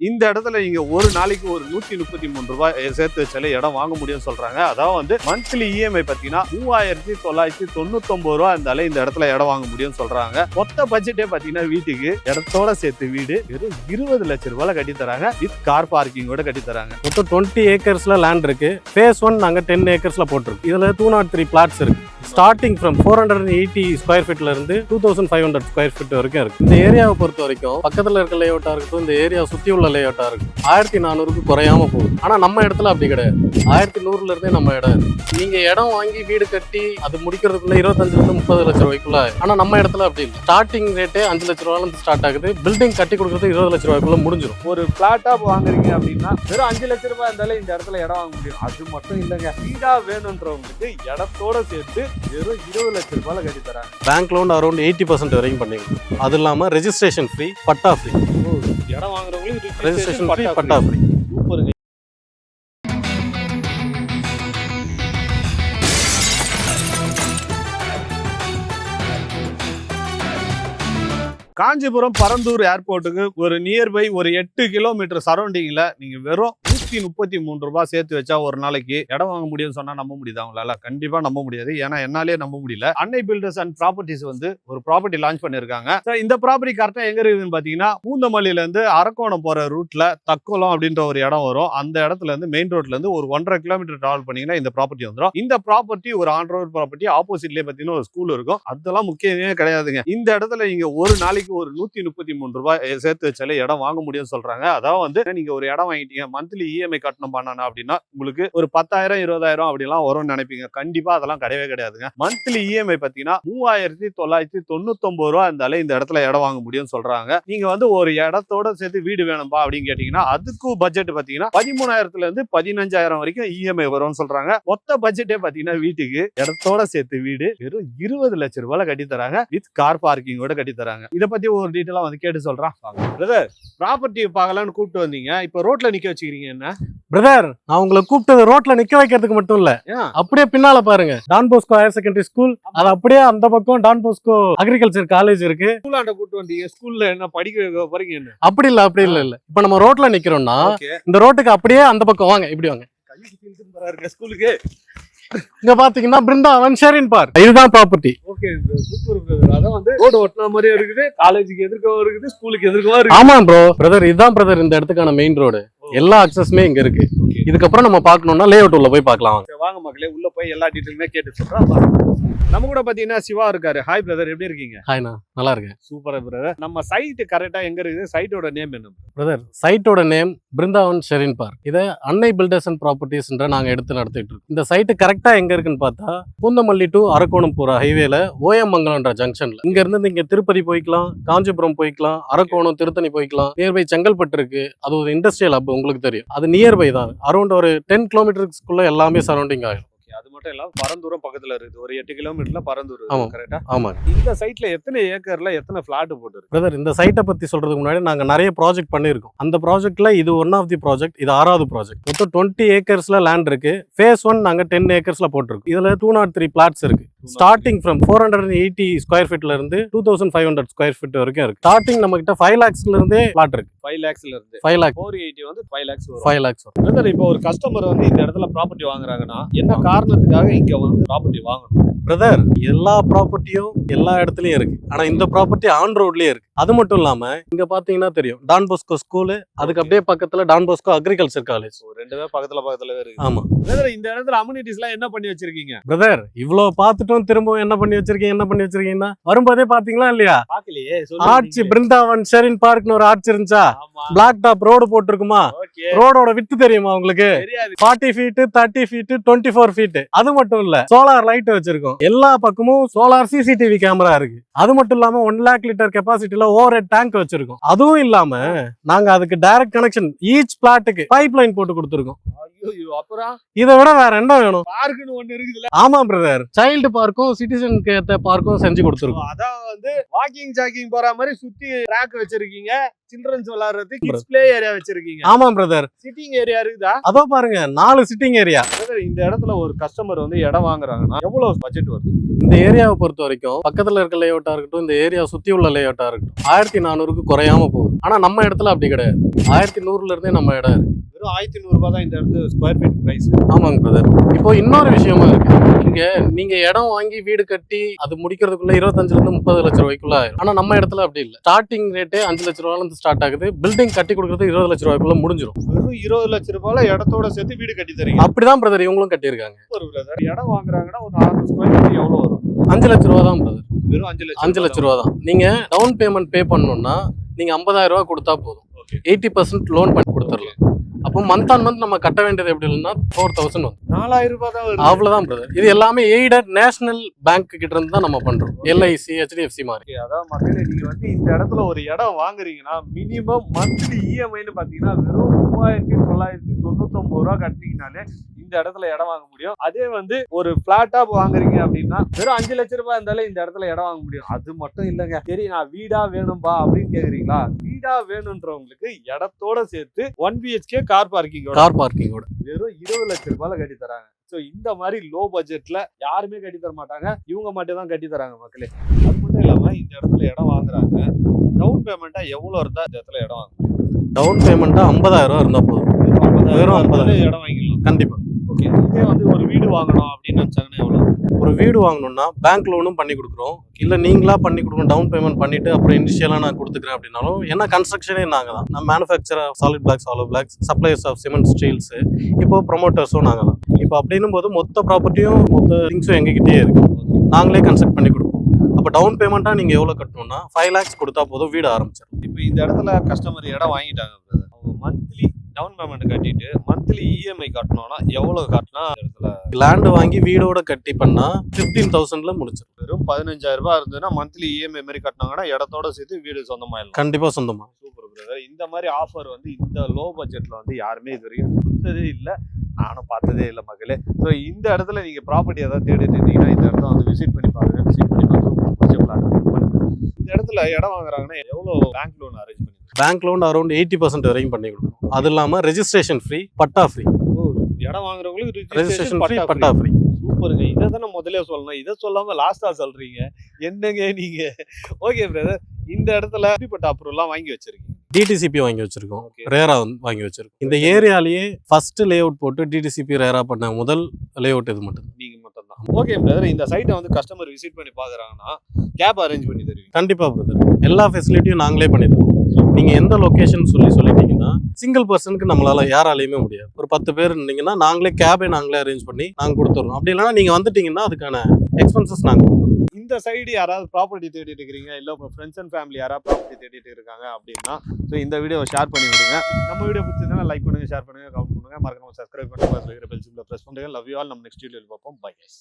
இந்த இடத்துல நீங்க ஒரு நாளைக்கு ஒரு 133 ரூபாய் சேர்த்து வச்சாலே இடம் வாங்க முடியும்னு சொல்றாங்க. அதாவது மந்த்லி இஎம்ஐ பாத்தீங்கன்னா 3999 ரூபாய் இருந்தாலே இந்த இடத்துல இடம் வாங்க முடியும்னு சொல்றாங்க. மொத்த பட்ஜெட்டே பாத்தீங்கன்னா வீட்டுக்கு இடத்தோட சேர்த்து வீடு வெறும் 20 லட்சம் ரூபாய் கட்டி தராங்க. வித் கார் பார்க்கிங்கோட கட்டி தராங்க. மொத்தம் 20 ஏக்கர்ஸ்ல லேண்ட் இருக்கு. ஃபேஸ் 1 நாங்க 10 ஏக்கர்ஸ்ல போட்டிருக்கோம். இதுல 203 பிளாட்ஸ் இருக்கு. ஸ்டார்டிங் ஃப்ரம் 480 ஸ்கொயர் ஃபீட்ல இருந்து 2500 ஸ்கொயர் ஃபீட் வரைக்கும் இருக்கு. இந்த ஏரியாவை பொறுத்த வரைக்கும் பக்கத்துல இருக்க லேஅவுட்டா இருக்கட்டும், இந்த ஏரியா சுத்தி உள்ள லேஅவுட்டா இருக்கும் 1400க்கு குறையாம போகுது. ஆனா நம்ம இடத்துல அப்படி கிடையாது. 1100ல இருந்தே நம்ம இடம் இருக்கு. நீங்க இடம் வாங்கி வீடு கட்டி அது முடிக்கிறதுக்குள்ள 25 ல இருந்து 30 லட்சம் ரூபாய்க்குள்ள. ஆனா நம்ம இடத்துல அப்படி இல்லை. ஸ்டார்டிங் ரேட்டே 5 லட்சம் ரூபாயில இருந்து ஸ்டார்ட் ஆகுது. பில்டிங் கட்டி கொடுக்கறது 20 லட்சம் ரூபாய்க்குள்ள முடிஞ்சிடும். ஒரு பிளாட்டா வாங்குறீங்க அப்படின்னா வெறும் 5 லட்சம் ரூபாய் இருந்தாலே இந்த இடத்துல இடம் வாங்க முடியும். அது மட்டும் இல்லைங்க, வீடா வேணும்ன்றவங்களுக்கு இடத்தோட சேர்த்து வெறும் 20 லட்சம் ரூபாய் கட்டி தராங்க. பேங்க் லோன் அரௌண்ட் 80% வரைக்கும் பண்ணிக்கலாம். அது இல்லாம ரெஜிஸ்ட்ரேஷன் ஃப்ரீ, பட்டா ஃப்ரீ. இடம் வாங்குறவங்களுக்கு ரெஜிஸ்ட்ரேஷன் ஃப்ரீ, பட்டா ஃப்ரீ. சூப்பருங்க. காஞ்சிபுரம் பரந்தூர் ஏர்போர்ட்டுக்கு ஒரு நியர்பை ஒரு 8 கிலோமீட்டர் சரௌண்டிங்ல நீங்க வெறும் 133 ரூபாய் சேர்த்து வச்சா ஒரு நாளைக்கு இடம் வாங்க முடியும்னு சொன்னா நம்ப முடியுதா உங்களால? கண்டிப்பா நம்ப முடியாது. ஏன்னா என்னாலே நம்ப முடியல. அன்னை பில்டர்ஸ் அண்ட் ப்ராப்பர்ட்டிஸ் ஒரு ப்ராப்பர்ட்டி லான்ச் பண்ணிருக்காங்க. இந்த ப்ராப்பர்ட்டி கரெக்டா எங்க இருக்குதுன்னு பாத்தீங்கன்னா, பூந்தமல்லியில இருந்து அரக்கோணம் போற ரூட்ல தக்கோலம் அப்படின்ற ஒரு இடம் வரும். அந்த இடத்துல இருந்து மெயின் ரோட்ல இருந்து ஒரு 1.5 கிலோமீட்டர் டிராவல் பண்ணீங்கன்னா இந்த ப்ராப்பர்ட்டி வந்துடும். இந்த ப்ராப்பர்ட்டி ஒரு ஆன் ரோட் ப்ராப்பர்ட்டி. ஆப்போசிட்லயே பாத்தீங்கன்னா ஒரு ஸ்கூல் இருக்கும். அதெல்லாம் முக்கியமே கிடையாதுங்க. இந்த இடத்துல நீங்க ஒரு நாளைக்கு ஒரு 133 ரூபாய் சேர்த்து வச்சாலே இடம் வாங்க முடியும்னு சொல்றாங்க. அதாவது நீங்க ஒரு இடம் வாங்கிட்டீங்க, மந்த்லி இஎம்ஐ கட்டணம் பண்ணணும் அப்படின்னா உங்களுக்கு ஒரு 10,000 20,000 அப்படிலாம் வரும்னு நினைப்பீங்க. கண்டிப்பா அதெல்லாம் கிடையவே கிடையாதுங்க. மந்த்லி இஎம்ஐ பாத்தீங்கன்னா 3999 ரூபாய் இருந்தாலே இந்த இடத்துல இடம் வாங்க முடியும்னு சொல்றாங்க. நீங்க ஒரு இடத்தோட சேர்த்து வீடு வேணும்பா அப்படின்னு கேட்டீங்கன்னா அதுக்கும் பட்ஜெட் பாத்தீங்கன்னா 13,000ல இருந்து 15,000 வரைக்கும் இஎம்ஐ வரும்னு சொல்றாங்க. மொத்த பட்ஜெட்டே பாத்தீங்கன்னா வீட்டுக்கு இடத்தோட சேர்த்து வீடு வெறும் 20 லட்சம் ரூபாய் கட்டி தராங்க. வித் கார் பார்க்கிங்கோட கட்டி தராங்க. இதை பத்தி ஒரு டீட்டெயிலா கேட்டு சொல்றான். பிரதர், ப்ராப்பர்ட்டி பார்க்கலாம்னு கூப்பிட்டு வந்தீங்க, இப்ப ரோட்ல நிக்க வச்சுக்கிறீங்க என்ன? பிரதர், நான் உங்களை கூப்பிட்டது ரோட்ல நிக்க வைக்கிறதுக்கு மட்டும் இல்ல, அப்படியே பின்னால பாருங்க Don Bosco higher secondary school. அது அப்படியே அந்த பக்கம் டான் போஸ்கோ அக்ரிகல்ச்சர் காலேஜ் இருக்கு. ஸ்கூலாண்ட கூப்பிட்டு வந்தீங்க. ஸ்கூல்ல என்ன படிக்க வைக்க போறீங்க என்ன? அப்படி இல்ல. இப்ப நம்ம ரோட்ல நிக்கிறோம்னா இந்த ரோட்டுக்கு அப்படியே அந்த பக்கம் வாங்க, இப்படி வாங்க. ஸ்கூலுக்கு இங்க பாத்தீங்கன்னா பிருந்தாவன் ஷெரின் பார்க். இதுதான் ப்ராப்பர்ட்டி. Okay, super brother. அதான் ரோடு ஒட்டின மாதிரியே இருக்குது, காலேஜுக்கு எதிர்க்கவும் இருக்குது, ஸ்கூலுக்கு எதிர்க்கவும் இருக்குது. ஆமா ப்ரோ. பிரதர், இதுதான் பிரதர் இந்த இடத்துக்கான மெயின் ரோடு. எல்லா அக்சஸுமே இங்க இருக்கு. இதுக்கப்புறம் நம்ம பார்க்கணும்னா லேஅவுட் உள்ள போய் பார்க்கலாம். வாங்க மக்களே, உள்ள போய் எல்லா டீட்டெயிலுமே கேட்டு சொல்றேன். நம்ம கூட பாத்தீங்கன்னா சிவா இருக்காரு. ஹாய் பிரதர், எப்படி இருக்கீங்க? ஹாய்ண்ணா, நல்லா இருக்கேன். Super brother. நம்ம சைட் கரெக்டா எங்க இருக்குது? சைட்டோட நேம் என்ன பிரதர்? சைட்டோட நேம் பிருந்தாவன் ஷெரின் பார்க். இதை அன்னை பில்டர்ஸ் அண்ட் ப்ராப்பர்ட்டிஸ்ன்ற நாங்க எடுத்து நடத்திட்டு இருக்கோம். இந்த சைட்டு கரெக்டா எங்க இருக்குன்னு பார்த்தா பூந்தமல்லி டு அரக்கோணம் போற ஹைவேல ஓயமங்கலம்ன்ற ஜங்ஷன்ல. இங்க இருந்து நீங்க திருப்பதி போய்க்கலாம், காஞ்சிபுரம் போய்க்கலாம், அரக்கோணம் திருத்தணி போய்க்கலாம். நியர்பை செங்கல்பட்டு இருக்கு. அது ஒரு இண்டஸ்ட்ரியல் ஹப், உங்களுக்கு தெரியும். அது நியர்பை தான். அரௌண்ட் ஒரு 10 கிலோமீட்டருக்குள்ள எல்லாமே சரௌண்டிங் ஆகும். அது மட்டும் இல்லாம பரந்தூரம் பக்கத்துல இருக்குது. ஒரு 8 கிலோமீட்டர்ல பரந்தூர். கரெக்டா? ஆமா. இந்த சைட்ல எத்தனை ஏக்கர்ல எத்தனை பிளாட் போட்டுருக்கு? பிரதர், இந்த சைட்டை பத்தி சொல்றதுக்கு முன்னாடி நாங்க நிறைய ப்ராஜெக்ட் பண்ணிருக்கோம். அந்த ப்ராஜெக்ட்ல இது ஒன் ஆஃப் தி ப்ராஜெக்ட். இது 6வது ப்ராஜெக்ட். மொத்தம் 20 ஏக்கர்ஸ்ல லேண்ட் இருக்கு. ஃபேஸ் 1 நாங்க 10 ஏக்கர்ஸ்ல போட்டிருக்கோம். இதுல 203 பிளாட்ஸ் இருக்கு. ஸ்டார்டிங் ஃப்ரம் 480 ஸ்கொயர் ஃபீட்ல இருந்து 2500 ஸ்கொயர் ஃபீட் வரைக்கும் இருக்கு. ஸ்டார்டிங் நம்ம கிட்ட 5 lakhsல இருந்தே பிளாட் இருக்கு. 5 lakhsல இருந்து 5 lakh 480 5 lakhs வரும். 5 lakhs வரும். பிரதர், இப்போ ஒரு கஸ்டமர் இந்த இடத்துல ப்ராப்பர்ட்டி வாங்குறாங்கன்னா என்ன காரணத்துக்காக இங்க ப்ராப்பர்ட்டி வாங்கணும்? பிரதர், எல்லா ப்ராப்பர்ட்டியும் எல்லா இடத்துலயும் இருக்கு. ஆனா இந்த ப்ராப்பர்ட்டி ஆன் ரோட்லயே இருக்கு. அது மட்டும் இல்லாம இங்க பாத்தீங்கன்னா தெரியும் டான் போஸ்கோ ஸ்கூல், அதுக்கு அப்படியே பக்கத்துல டான் போஸ்கோ அக்ரிகல்ச்சர் காலேஜ். ரெண்டுமே பக்கத்துல இருக்கு. ஆமா பிரதர், இந்த இடத்துல அம்யூனிட்டிஸ் எல்லாம் என்ன பண்ணி வச்சிருக்கீங்க? பிரதர், இவ்வளவு பார்த்துட்டும் திரும்பவும் என்ன பண்ணி வச்சிருக்கீங்கன்னா வரும்போதே பாத்தீங்களா இல்லையா? ஆர்ச்சி பிருந்தாவன் ஷெரின் பார்க்னு ஒரு ஆர்ச்சி இருந்துச்சா? பிளாக் டாப் ரோடு போட்டிருக்குமா? ரோடோட வித்து தெரியுமா உங்களுக்கு? 40 feet 30 feet 24 feet. அது மட்டும் இல்ல, சோலார் லைட் வச்சிருக்கோம். எல்லா பக்கமும் சோலார் சிசிடிவி கேமரா இருக்கு. அது மட்டும் இல்லாம 1 lakh லிட்டர் கெபாசிட்டில ஓவர் ஹெட் டேங்க் வச்சிருக்கோம். அதுவும் இல்லாம நாங்க அதுக்கு டைரக்ட் கனெக்ஷன் ஈச் பிளாட்டுக்கு பைப் லைன் போட்டு கொடுத்துருக்கோம். ஐயோ அப்புறம் இதை விட வேற என்ன வேணும்? பார்க்குன்னு ஒண்ணு இருக்குதுல்ல. ஆமா பிரதர், சைல்டு பார்க்கும் சிட்டிசனுக்கு ஏத்த பார்க்கும் செஞ்சு கொடுத்துருக்கோம். அதான் வந்து வாக்கிங் ஜாக்கிங் போற மாதிரி சுத்தி ட்ராக் வச்சிருக்கீங்க, சில்ட்ரன்ஸ் விளையாடுறது கிட்ஸ் பிளே ஏரியா வச்சிருக்கீங்க. ஆமா பிரதர், சிட்டிங் ஏரியா இருக்குதா? அதோ பாருங்க 4 சிட்டிங் ஏரியா. இந்த இடத்துல ஒரு கஸ்டமர் வந்து இடம் வாங்குறாங்கன்னா எவ்வளவு பட்ஜெட் வருது? இந்த ஏரியாவை பொறுத்த வரைக்கும் பக்கத்துல இருக்க லேஅவுட்டா இருக்கட்டும், இந்த ஏரியா சுத்தி உள்ள லேஅவுட்டா இருக்கட்டும், 1400க்கு குறையாம போகுது. ஆனா நம்ம இடத்துல அப்படி கிடையாது, 1100ல இருந்தே நம்ம இடம் இருக்கு. வெறும் 1100 ரூபாய் தான் இந்த இடத்து ஸ்கொயர் ஃபீட் பிரைஸ். ஆமாங்க பிரதர். இப்போ இன்னொரு விஷயமா இருக்கு, இங்க நீங்க இடம் வாங்கி வீடு கட்டி அது முடிக்கிறதுக்குள்ள 25 ல இருந்து 30 லட்சம் ரூபாய்க்குள்ள ஆயிரும். ஆனா நம்ம இடத்துல அப்படி இல்ல, ஸ்டார்டிங் ரேட்டே 5 லட்ச ரூபாயில இருந்து ஸ்டார்ட் ஆகுது. பில்டிங் கட்டி கொடுக்கறது 20 லட்ச ரூபாய்க்குள்ள முடிஞ்சிடும். வெறும் 20 லட்சம் ரூபாயில இடத்தோட சேர்த்து வீடு கட்டி தரீங்க. அப்படிதான் பிரதர் இவங்களும் கட்டியிருக்காங்க. ஒரு பிரதர் இடம் வாங்குறாங்கன்னா ஒரு 400 ஸ்கொயர் ஃபீட் எவ்வளவு வரும்? 5 லட்ச ரூபா தான் பிரதர். வெறும் 5 லட்ச ரூபா தான். நீங்க டவுன் பேமெண்ட் பே பண்ணணும்னா நீங்க 50,000 ரூபாய் கொடுத்தா போதும். 80% லோன் பண்ணி கொடுத்துடலாம். அப்போ மந்த் ஆன் மந்த் நம்ம கட்ட வேண்டியது எப்படி இல்லைன்னா 4000 வந்து 4000 ரூபாய் தான் வருது. அவ்வளவுதான் பிரதர். இது எல்லாமே எய்டட் நேஷனல் பேங்க் கிட்ட இருந்து தான் நம்ம பண்றோம். LIC, HDFC மாதிரி. அதாவது மக்களே, நீங்க வந்து இந்த இடத்துல ஒரு இடம் வாங்குறீங்கன்னா மினிமம் மந்த்லி இஎம்ஐன்னு பாத்தீங்கன்னா வெறும் 3999 ரூபாய் கட்டினீங்கனாலே இந்த இடத்துல இடம் வாங்க முடியும். அதே வந்து ஒரு பிளாட்டா வாங்குறீங்க அப்படின்னா வெறும் 5 லட்சம் ரூபாய் இருந்தாலே இந்த இடத்துல இடம் வாங்க முடியும். அது மட்டும் இல்லைங்க, சரி நான் வீடா வேணும்பா அப்படின்னு கேக்குறீங்களா, வீடா வேணும்ன்றவங்களுக்கு இடத்தோட சேர்த்து 1 BHK கார் பார்க்கிங்கோட வெறும் 20 லட்சம் ரூபாயில கட்டி தராங்க. ஸோ இந்த மாதிரி லோ பட்ஜெட்ல யாருமே கட்டி தர மாட்டாங்க, இவங்க மட்டும் தான் கட்டி தராங்க மக்களே. அது மட்டும் இல்லாம இந்த இடத்துல இடம் வாங்குறாங்க, டவுன் பேமெண்டா எவ்வளவு இருந்தா இந்த இடத்துல இடம் வாங்க முடியும்? டவுன் பேமெண்டா 50,000 ரூபாய் இருந்தா போதும். வெறும் 50,000 இடம் வாங்கிடலாம். கண்டிப்பா. ஓகே, இதே வந்து ஒரு வீடு வாங்கணும் அப்படின்னு நினைச்சாங்கன்னா எவ்வளவு? ஒரு வீடு வாங்கணும்னா பேங்க் லோனும் பண்ணி கொடுக்குறோம், இல்ல நீங்களா பண்ணி கொடுக்கணும். டவுன் பேமெண்ட் பண்ணிட்டு அப்புறம் இனிஷியலா நான் கொடுத்துக்கிறேன் அப்படின்னாலும், ஏன்னா கன்ஸ்ட்ரக்ஷனே நாங்க தான். நான் manufacture solid blocks, hollow blocks, suppliers of cement, steels, இப்போ ப்ரொமோட்டர்ஸும் நாங்க தான். இப்போ அப்படின்னும் போது மொத்த ப்ராப்பர்ட்டியும் மொத்த திங்ஸும் எங்ககிட்டயே இருக்கு, நாங்களே கன்ஸ்ட்ரக்ட் பண்ணி கொடுப்போம். அப்போ டவுன் பேமெண்ட்டா நீங்க எவ்வளவு கட்டணும்னா 5 lakhs கொடுத்தா போதும், வீடு ஆரம்பிச்சிடும். இப்போ இந்த இடத்துல கஸ்டமர் இடம் வாங்கிட்டாங்க, அவங்க மந்த்லி டவுன் பேமெண்ட் கட்டிட்டு மந்த்லி இஎம்ஐ கட்டணும்னா எவ்வளவு கட்டினா இடத்துல லேண்ட் வாங்கி வீடோட கட்டி பண்ணா 15,000ல முடிச்சிடும். வெறும் 15,000 ரூபாய் இருந்ததுன்னா மந்த்லி இஎம்ஐ மாதிரி கட்டினாங்கன்னா இடத்தோட சேர்த்து வீடு சொந்தமாயிடும். கண்டிப்பா சொந்தமா. Super brother. இந்த மாதிரி ஆஃபர் வந்து இந்த லோ பட்ஜெட்ல வந்து யாருமே இது வரைக்கும் கொடுத்ததே இல்லை, நானும் பார்த்ததே இல்லை மக்களே. ஸோ இந்த இடத்துல நீங்க ப்ராப்பர்ட்டி ஏதாவது தேடிட்டு இருந்தீங்கன்னா இந்த இடத்த வந்து விசிட் பண்ணி பாருங்க. விசிட் பண்ணி பார்த்து உங்களுக்கு பிடிச்ச பிளாட் பண்ணுங்க. இந்த இடத்துல இடம் வாங்குறாங்கன்னா எவ்வளோ பேங்க் லோன் அரேஞ்ச் பண்ணி? பேங்க் லோன் அரௌண்ட் 80% வரைக்கும் பண்ணி கொடுக்கும். அது இல்லாம ரெஜிஸ்ட்ரேஷன் ஃப்ரீ, பட்டா ஃப்ரீ. இடம் வாங்குறவங்களுக்கு ரெஜிஸ்ட்ரேஷன் ஃப்ரீ, பட்டா ஃப்ரீ. சூப்பருங்க. இதை தானே முதல்ல சொல்லணும், இதை சொல்லாம லாஸ்டா சொல்றீங்க என்னங்க நீங்க? ஓகே பிரதர், இந்த இடத்துல எப்படிப்பட்ட அப்ரூவல்லாம் வாங்கி வச்சிருக்கீங்க? DTCP வாங்கி வச்சிருக்கோம், ரேரா வாங்கி வச்சிருக்கோம். இந்த ஏரியாலேயே ஃபர்ஸ்ட் லே அவுட் போட்டு DTCP ரேரா பண்ண முதல் லே அவுட் இது மட்டும் நீங்க மட்டும் தான். ஓகே பிரதர், இந்த சைட்டை வந்து கஸ்டமர் விசிட் பண்ணி பாக்குறாங்கன்னா கேப் அரேஞ்ச் பண்ணி தருவீங்க? கண்டிப்பா பிரதர், எல்லா ஃபெசிலிட்டியும் நாங்களே பண்ணி தரோம். நீங்க எந்த லொகேஷன் சொல்லிட்டீங்கன்னா சிங்கிள் பர்சனுக்கு நம்மளால யாராலையுமே முடியாது. ஒரு 10 பேர் இருந்தீங்கன்னா நாங்களே கேபே நாங்களே அரேஞ்ச் பண்ணி நாங்க கொடுத்துறோம். அப்படி இல்லைன்னா நீங்க வந்துட்டீங்கன்னா அதுக்கான எக்ஸ்பென்சஸ் நாங்க கொடுத்துறோம். இந்த சைடு யாராவது ப்ராப்பர்ட்டி தேடிட்டு இருக்கிறீங்க, இல்லை உங்கள் ஃப்ரெண்ட்ஸ் அண்ட் ஃபேமிலி யாராவது ப்ராப்பர்ட்டி தேடிட்டு இருக்காங்க அப்படின்னா ஸோ இந்த வீடியோவை ஷேர் பண்ணி விடுங்க. நம்ம வீடியோ பிடிச்சிருந்தா லைக் பண்ணுங்க, ஷேர் பண்ணுங்க, கமெண்ட் பண்ணுங்க, மறக்காம சப்ஸ்கிரைப் பண்ணுங்க, பெல் சிம்பிளை ப்ரெஸ் பண்ணுங்க. Love you all. நம்ம நெக்ஸ்ட் வீடியோவில் பார்ப்போம். Bye guys.